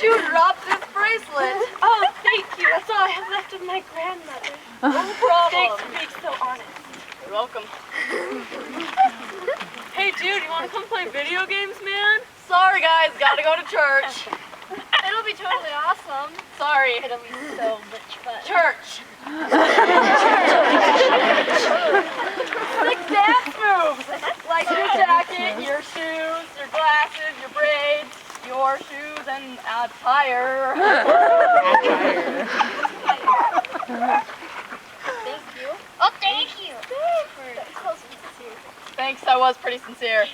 you dropped this bracelet. Oh, thank you. That's all I have left of my grandmother. No problem. Thanks for being so honest. You're welcome. Hey, dude, you want to come play video games, man? Sorry, guys. Gotta go to church. It'll be totally awesome. Sorry. It'll be so much fun. Church. Sick dance moves. Like your jacket, your shoes, your glasses, your braids, your shoes, and attire. Thank you. Oh, thank you. Thanks, I was pretty sincere.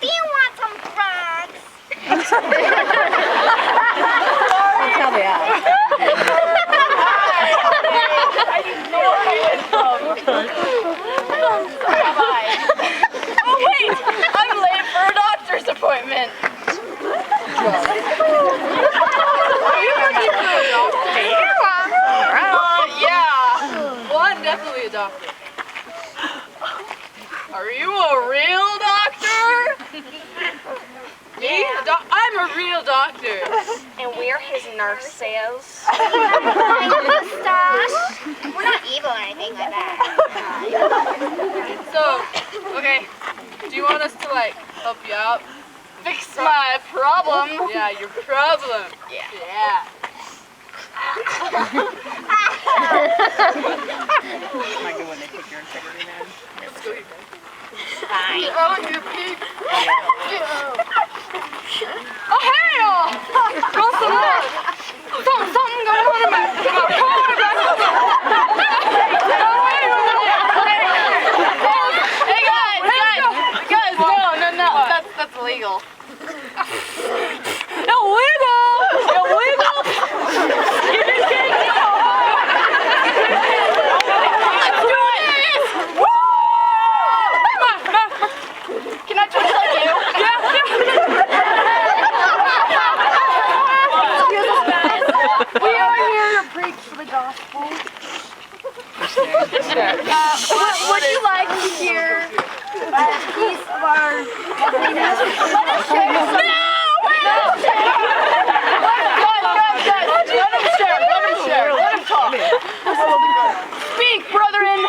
Do you want some frogs? That's how they act. Oh wait, I'm late for a doctor's appointment. Yeah. Well, I'm definitely a doctor. Are you a real doctor? Me? I'm a real doctor. And we're his nurses. We're not evil or anything like that. So, okay, do you want us to like help you out? Fix my problem? Yeah, your problem. Yeah. It's not good when they pick your integrity, man. Let's go here. Fine. Oh, you pig. Oh, hell! Throw some more. Something going on in my Hey, guys, no, that's illegal. Illegal! Can I touch like you? Yeah. We are here to preach the gospel. Would you like to hear a piece of our happiness? Let us share some. Let him talk. Speak, brethren.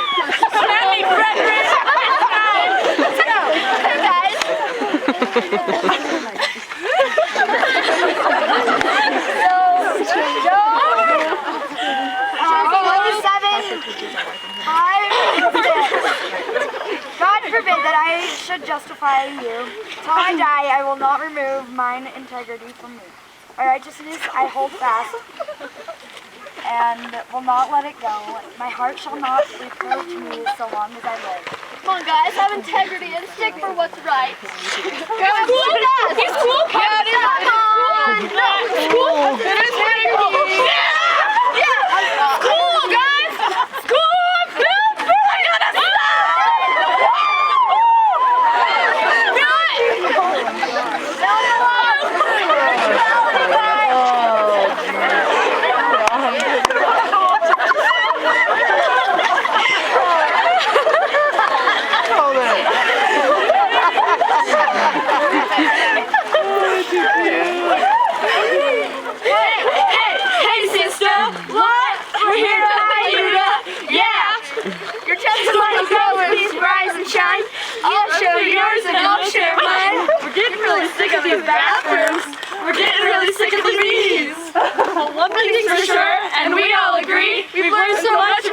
Stanley Frederick. Let's go. Hey, guys. God forbid that I should justify you. Till I die, I will not remove mine integrity from me. My righteousness I hold fast and will not let it go. My heart shall not reproach me so long as I live. Come on, guys, have integrity and stick for what's right. He's cool. Yeah, it is. It's cool. It is pretty cool. Yeah. Cool, guys. School of We're getting really sick of the bees. Well, one thing's for sure, and we all agree, we've learned so much